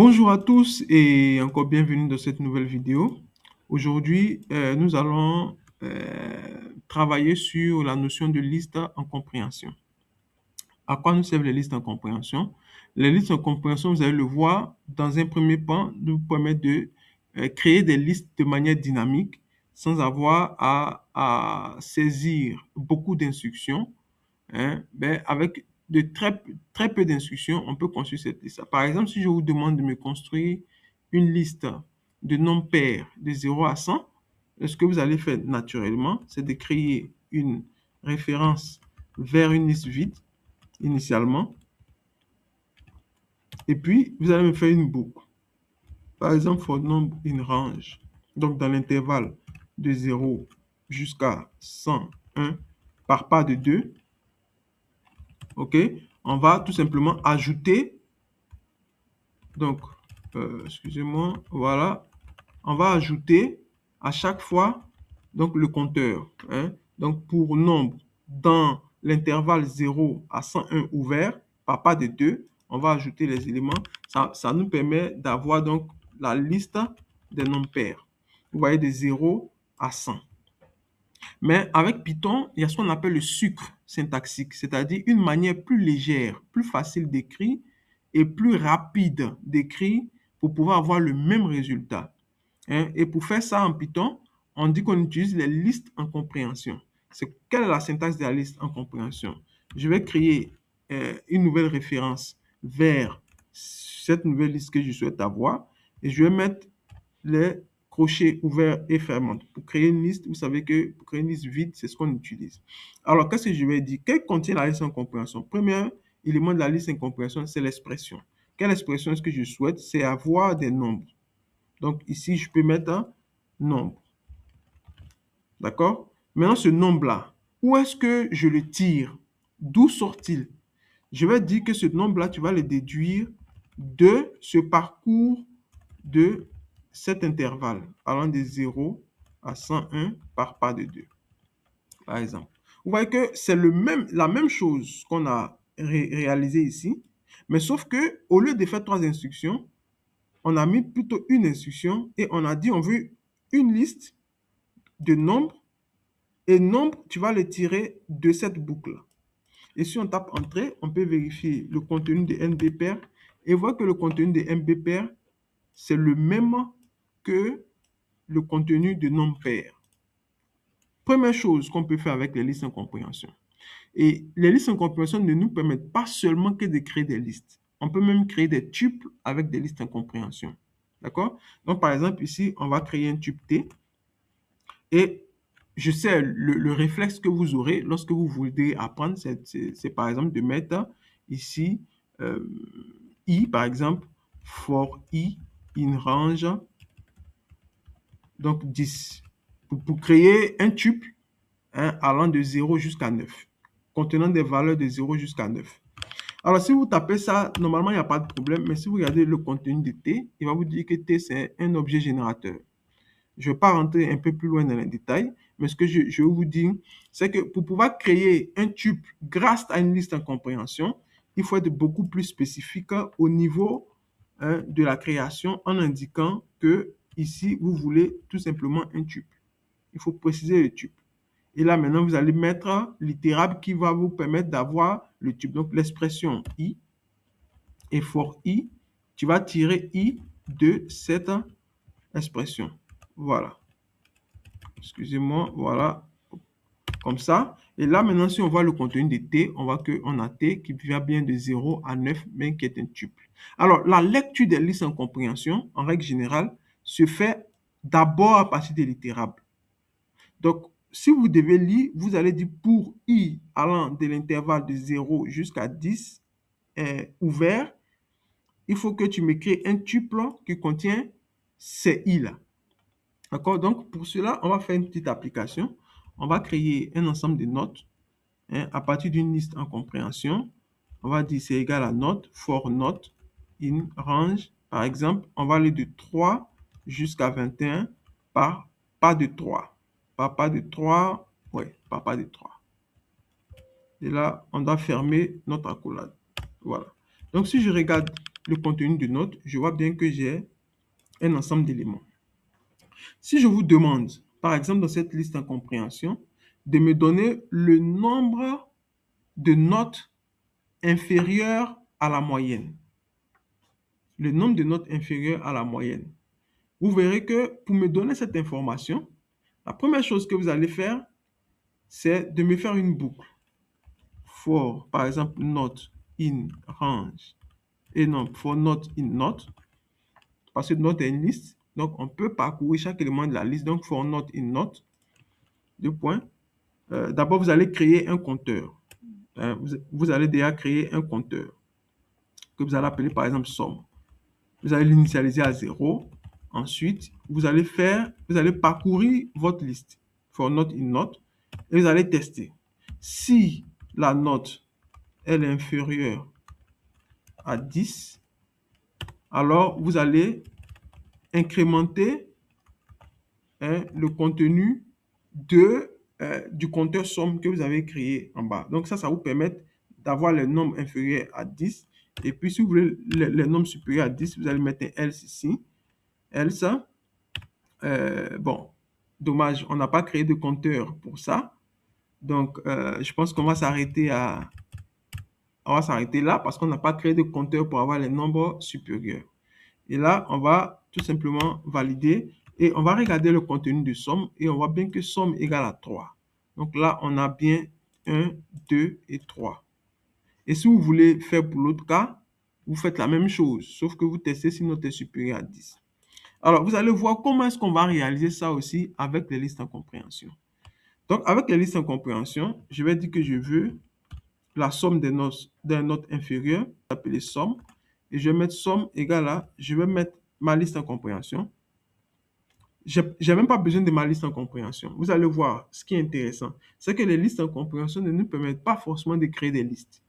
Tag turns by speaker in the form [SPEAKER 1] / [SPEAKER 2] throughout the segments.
[SPEAKER 1] Bonjour à tous et encore bienvenue dans cette nouvelle vidéo. Aujourd'hui, nous allons travailler sur la notion de liste en compréhension. À quoi nous servent les listes en compréhension? Les listes en compréhension, vous allez le voir, dans un premier temps, nous permettent de créer des listes de manière dynamique sans avoir à saisir beaucoup d'instructions. Avec de très peu d'instructions, on peut construire cette liste. Par exemple, si je vous demande de me construire une liste de nombres pairs de 0 à 100, ce que vous allez faire naturellement, c'est de créer une référence vers une liste vide initialement. Et puis, vous allez me faire une boucle. Par exemple, for number in range. Donc, dans l'intervalle de 0 jusqu'à 101 par pas de 2. OK? On va tout simplement ajouter. Donc, excusez-moi. Voilà. On va ajouter à chaque fois donc le compteur. Donc, pour nombre dans l'intervalle 0 à 101 ouvert, par pas de 2, on va ajouter les éléments. Ça nous permet d'avoir donc la liste des nombres pairs. Vous voyez, de 0 à 100. Mais avec Python, il y a ce qu'on appelle le sucre syntaxique, c'est-à-dire une manière plus légère, plus facile d'écrire et plus rapide d'écrire pour pouvoir avoir le même résultat. Et pour faire ça en Python, on dit qu'on utilise les listes en compréhension. Quelle est la syntaxe de la liste en compréhension? Je vais créer une nouvelle référence vers cette nouvelle liste que je souhaite avoir et je vais mettre les crochets ouverts et fermés. Pour créer une liste, vous savez que pour créer une liste vide, c'est ce qu'on utilise. Alors, qu'est-ce que je vais dire? Qu'est-ce que contient la liste en compréhension? Premier élément de la liste en compréhension, c'est l'expression. Quelle expression est-ce que je souhaite? C'est avoir des nombres. Donc, ici, je peux mettre un nombre. D'accord? Maintenant, ce nombre-là, où est-ce que je le tire? D'où sort-il? Je vais dire que ce nombre-là, tu vas le déduire de ce parcours de cet intervalle allant de 0 à 101 par pas de 2, par exemple. Vous voyez que c'est la même chose qu'on a réalisé ici, mais sauf que au lieu de faire 3 instructions, on a mis plutôt une instruction et on a dit on veut une liste de nombres et nombre, tu vas le tirer de cette boucle. Et si on tape Entrée, on peut vérifier le contenu de NBPair et voir que le contenu de NBPair, c'est le même que le contenu de nombres pairs. Première chose qu'on peut faire avec les listes en compréhension. Et les listes en compréhension ne nous permettent pas seulement que de créer des listes. On peut même créer des tuples avec des listes en compréhension. D'accord? Donc, par exemple, ici, on va créer un tuple T. Et je sais, le réflexe que vous aurez lorsque vous voulez apprendre, c'est par exemple de mettre ici I, par exemple, for I in range, donc 10. Pour créer un tuple allant de 0 jusqu'à 9, contenant des valeurs de 0 jusqu'à 9. Alors, si vous tapez ça, normalement, il n'y a pas de problème, mais si vous regardez le contenu de T, il va vous dire que T, c'est un objet générateur. Je ne vais pas rentrer un peu plus loin dans les détails, mais ce que je vais vous dire, c'est que pour pouvoir créer un tuple grâce à une liste en compréhension, il faut être beaucoup plus spécifique au niveau de la création en indiquant que ici, vous voulez tout simplement un tuple. Il faut préciser le tuple. Et là, maintenant, vous allez mettre l'itérable qui va vous permettre d'avoir le tuple. Donc, l'expression I, et for I, tu vas tirer I de cette expression. Voilà. Excusez-moi, voilà. Comme ça. Et là, maintenant, si on voit le contenu de T, on voit qu'on a T qui va bien de 0 à 9, mais qui est un tuple. Alors, la lecture des listes en compréhension, en règle générale, se fait d'abord à partir de l'itérable. Donc, si vous devez lire, vous allez dire pour I allant de l'intervalle de 0 jusqu'à 10 ouvert, il faut que tu m'écris un tuple qui contient ces I-là. D'accord? Donc, pour cela, on va faire une petite application. On va créer un ensemble de notes à partir d'une liste en compréhension. On va dire c'est égal à note, for note, in range. Par exemple, on va aller de 3 jusqu'à 21 par pas de 3. Par pas de 3, ouais, par pas de 3. Et là, on doit fermer notre accolade. Voilà. Donc, si je regarde le contenu de note, je vois bien que j'ai un ensemble d'éléments. Si je vous demande, par exemple, dans cette liste en compréhension, de me donner le nombre de notes inférieures à la moyenne, le nombre de notes inférieures à la moyenne, vous verrez que pour me donner cette information, la première chose que vous allez faire, c'est de me faire une boucle. For, par exemple, note in range, et non, for note in note, parce que note est une liste, donc on peut parcourir chaque élément de la liste, donc for note in note, deux points. D'abord, vous allez créer un compteur. Vous allez déjà créer un compteur que vous allez appeler par exemple somme. Vous allez l'initialiser à 0. Ensuite, vous allez parcourir votre liste for note in note et vous allez tester. Si la note elle est inférieure à 10, alors vous allez incrémenter le contenu du compteur somme que vous avez créé en bas. Donc ça vous permet d'avoir les nombres inférieurs à 10. Et puis si vous voulez les nombres supérieurs à 10, vous allez mettre un else ici. Else, bon, dommage, on n'a pas créé de compteur pour ça. Donc je pense qu'on va s'arrêter là parce qu'on n'a pas créé de compteur pour avoir les nombres supérieurs. Et là, on va tout simplement valider et on va regarder le contenu de somme et on voit bien que somme égale à 3. Donc là, on a bien 1, 2 et 3. Et si vous voulez faire pour l'autre cas, vous faites la même chose, sauf que vous testez si note est supérieure à 10. Alors, vous allez voir comment est-ce qu'on va réaliser ça aussi avec les listes en compréhension. Donc, avec les listes en compréhension, je vais dire que je veux la somme des notes d'un note inférieur, appelée somme, et je vais mettre somme égale à, je vais mettre ma liste en compréhension. Je n'ai même pas besoin de ma liste en compréhension. Vous allez voir, ce qui est intéressant, c'est que les listes en compréhension ne nous permettent pas forcément de créer des listes.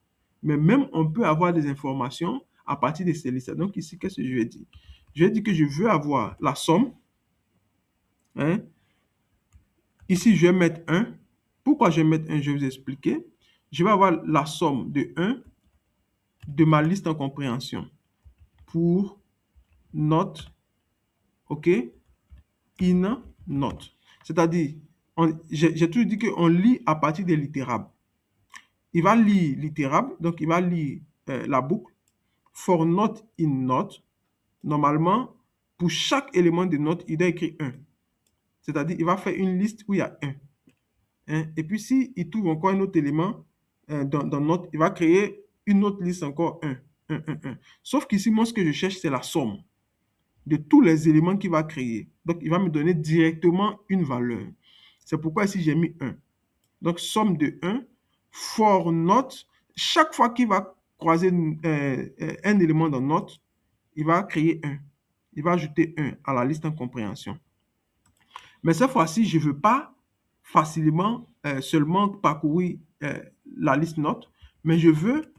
[SPEAKER 1] Mais même, on peut avoir des informations à partir de ces listes. Donc ici, qu'est-ce que je vais dire? Je vais dire que je veux avoir la somme. Ici, je vais mettre 1. Pourquoi je vais mettre 1? Je vais vous expliquer. Je vais avoir la somme de 1 de ma liste en compréhension pour note, OK, in note. C'est-à-dire, j'ai toujours dit qu'on lit à partir des littérables. Il va lire littérable, donc il va lire la boucle. For note in note, normalement, pour chaque élément de note, il doit écrire 1. C'est-à-dire, il va faire une liste où il y a 1. Et puis, s'il trouve encore un autre élément dans note, il va créer une autre liste encore 1. Sauf qu'ici, moi, ce que je cherche, c'est la somme de tous les éléments qu'il va créer. Donc, il va me donner directement une valeur. C'est pourquoi ici, j'ai mis 1. Donc, somme de 1, for note, chaque fois qu'il va croiser un élément dans note, il va créer 1. Il va ajouter 1 à la liste en compréhension. Mais cette fois-ci, je ne veux pas facilement seulement parcourir la liste note, mais je veux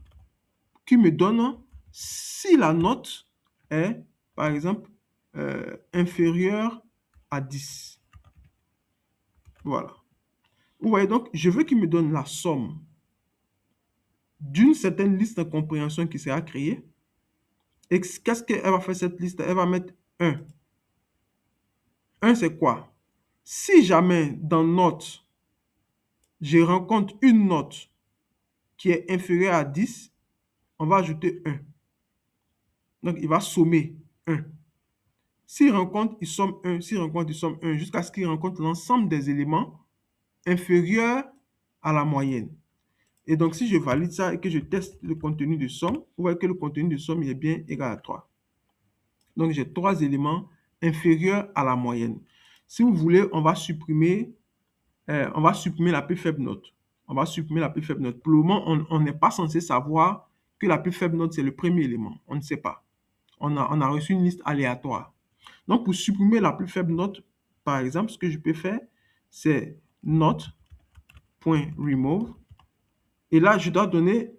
[SPEAKER 1] qu'il me donne si la note est, par exemple, inférieure à 10. Voilà. Vous voyez donc, je veux qu'il me donne la somme d'une certaine liste de compréhension qui sera créée. Et qu'est-ce qu'elle va faire cette liste? Elle va mettre 1. 1, c'est quoi? Si jamais dans note, je rencontre une note qui est inférieure à 10, on va ajouter 1. Donc, il va sommer 1. S'il rencontre, il somme 1. S'il rencontre, il somme 1 jusqu'à ce qu'il rencontre l'ensemble des éléments inférieurs à la moyenne. Et donc, si je valide ça et que je teste le contenu de somme, vous voyez que le contenu de somme est bien égal à 3. Donc, j'ai 3 éléments inférieurs à la moyenne. Si vous voulez, on va supprimer la plus faible note. On va supprimer la plus faible note. Pour le moment, on n'est pas censé savoir que la plus faible note, c'est le premier élément. On ne sait pas. On a reçu une liste aléatoire. Donc, pour supprimer la plus faible note, par exemple, ce que je peux faire, c'est note.remove. Et là, je dois donner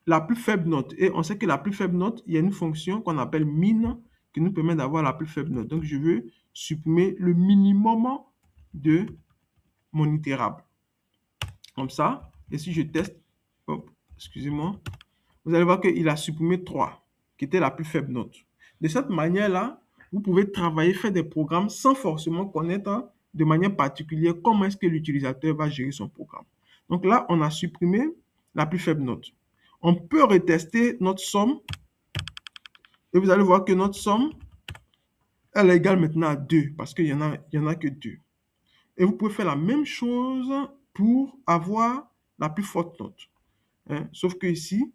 [SPEAKER 1] la plus faible note. Et on sait que la plus faible note, il y a une fonction qu'on appelle min qui nous permet d'avoir la plus faible note. Donc, je veux supprimer le minimum de mon itérable. Comme ça. Et si je teste, excusez-moi, vous allez voir qu'il a supprimé 3. qui était la plus faible note. De cette manière-là, vous pouvez travailler, faire des programmes sans forcément connaître de manière particulière comment est-ce que l'utilisateur va gérer son programme. Donc là, on a supprimé la plus faible note. On peut retester notre somme et vous allez voir que notre somme, elle est égale maintenant à 2 parce qu'il y en a que 2. Et vous pouvez faire la même chose pour avoir la plus forte note. Hein? Sauf que ici,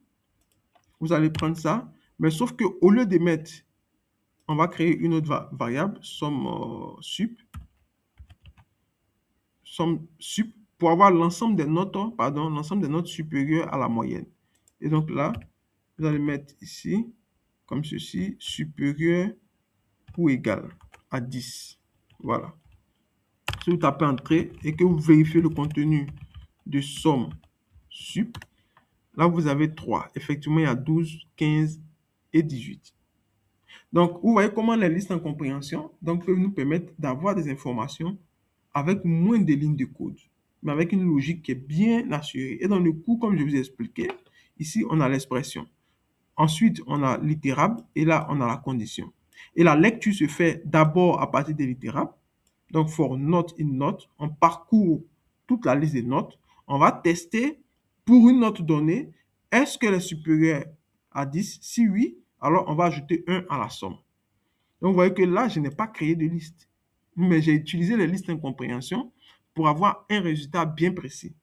[SPEAKER 1] vous allez prendre ça, mais sauf qu'au lieu de mettre, on va créer une autre variable, somme sup, pour avoir l'ensemble des notes, l'ensemble des notes supérieures à la moyenne. Et donc là, vous allez mettre ici, comme ceci, supérieur ou égal à 10. Voilà. Si vous tapez entrée et que vous vérifiez le contenu de somme sup, là vous avez 3. Effectivement, il y a 12, 15 et 18. Donc, vous voyez comment les listes en compréhension peuvent nous permettre d'avoir des informations avec moins de lignes de code, mais avec une logique qui est bien assurée. Et dans le cours, comme je vous ai expliqué, ici, on a l'expression. Ensuite, on a l'ittérable et là, on a la condition. Et la lecture se fait d'abord à partir de l'ittérable. Donc, for note in note, on parcourt toute la liste des notes. On va tester pour une note donnée, est-ce qu'elle est supérieure à 10? Si oui, alors on va ajouter 1 à la somme. Donc, vous voyez que là, je n'ai pas créé de liste, mais j'ai utilisé les listes en compréhension pour avoir un résultat bien précis.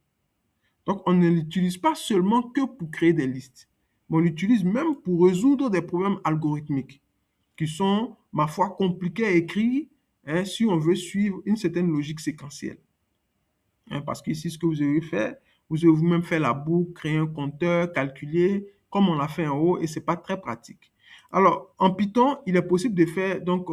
[SPEAKER 1] Donc, on ne l'utilise pas seulement que pour créer des listes, mais on l'utilise même pour résoudre des problèmes algorithmiques qui sont, ma foi, compliqués à écrire si on veut suivre une certaine logique séquentielle. Parce qu'ici, ce que vous avez fait, vous avez vous-même fait la boucle, créer un compteur, calculer, comme on l'a fait en haut, et ce n'est pas très pratique. Alors, en Python, il est possible de faire donc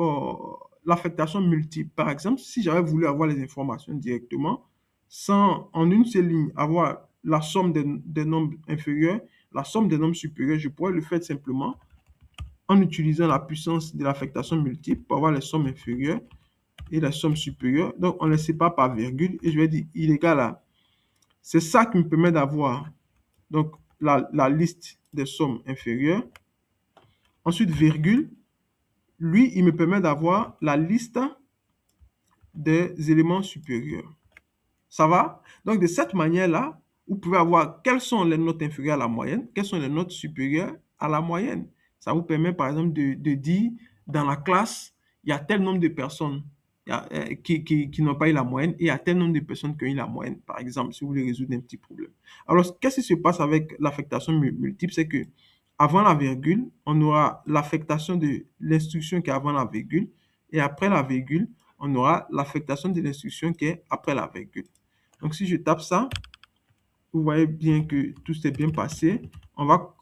[SPEAKER 1] l'affectation multiple. Par exemple, si j'avais voulu avoir les informations directement, sans en une seule ligne avoir la somme des nombres inférieurs, la somme des nombres supérieurs, je pourrais le faire simplement en utilisant la puissance de l'affectation multiple pour avoir les sommes inférieures et la somme supérieure. Donc, on les sépare par virgule et je vais dire il est égal à. C'est ça qui me permet d'avoir donc la liste des sommes inférieures. Ensuite, virgule, lui, il me permet d'avoir la liste des éléments supérieurs. Ça va? Donc, de cette manière-là, vous pouvez avoir quelles sont les notes inférieures à la moyenne, quelles sont les notes supérieures à la moyenne. Ça vous permet, par exemple, de dire, dans la classe, il y a tel nombre de personnes qui n'ont pas eu la moyenne et il y a tel nombre de personnes qui ont eu la moyenne, par exemple, si vous voulez résoudre un petit problème. Alors, qu'est-ce qui se passe avec l'affectation multiple? C'est que avant la virgule, on aura l'affectation de l'instruction qui est avant la virgule et après la virgule, on aura l'affectation de l'instruction qui est après la virgule. Donc, si je tape ça, vous voyez bien que tout s'est bien passé. On va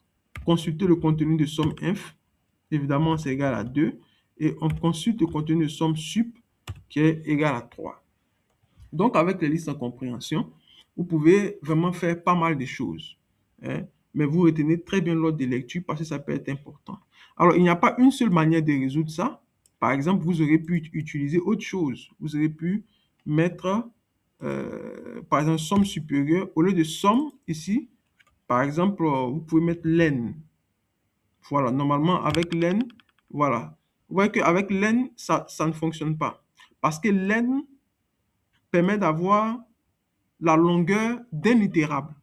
[SPEAKER 1] consulter le contenu de somme inf. Évidemment, c'est égal à 2. Et on consulte le contenu de somme sup qui est égal à 3. Donc, avec les listes en compréhension, vous pouvez vraiment faire pas mal de choses. Mais vous retenez très bien l'ordre de lecture parce que ça peut être important. Alors, il n'y a pas une seule manière de résoudre ça. Par exemple, vous aurez pu utiliser autre chose. Vous aurez pu mettre, par exemple, somme supérieure. Au lieu de somme, ici, par exemple, vous pouvez mettre len. Voilà, normalement, avec len, voilà. Vous voyez qu'avec len, ça ne fonctionne pas. Parce que len permet d'avoir la longueur d'un itérable.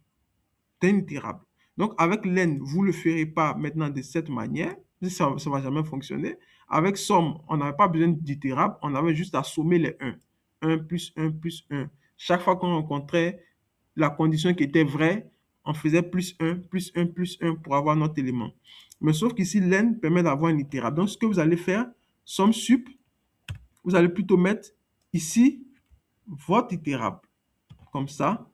[SPEAKER 1] Donc, avec len, vous ne le ferez pas maintenant de cette manière. Ça ne va jamais fonctionner. Avec somme, on n'avait pas besoin d'itérable. On avait juste à sommer les 1. 1 plus 1 plus 1. Chaque fois qu'on rencontrait la condition qui était vraie, on faisait plus 1, plus 1, plus 1 pour avoir notre élément. Mais sauf qu'ici, len permet d'avoir un itérable. Donc, ce que vous allez faire, somme sup, vous allez plutôt mettre ici votre itérable. Comme ça.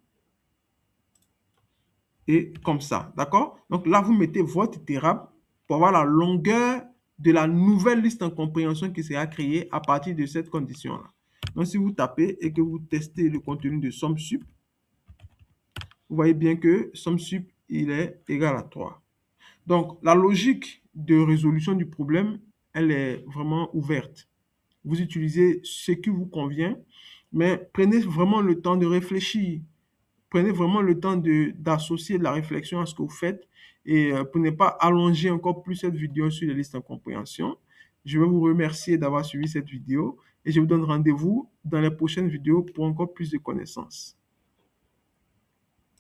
[SPEAKER 1] Et comme ça. D'accord? Donc là, vous mettez votre itérable pour avoir la longueur de la nouvelle liste en compréhension qui sera créée à partir de cette condition-là. Donc, si vous tapez et que vous testez le contenu de somme sup, vous voyez bien que somme sup, il est égal à 3. Donc, la logique de résolution du problème, elle est vraiment ouverte. Vous utilisez ce qui vous convient, mais prenez vraiment le temps de réfléchir. prenez vraiment le temps d'associer la réflexion à ce que vous faites et pour ne pas allonger encore plus cette vidéo sur les listes en compréhension. Je vais vous remercier d'avoir suivi cette vidéo et je vous donne rendez-vous dans les prochaines vidéos pour encore plus de connaissances.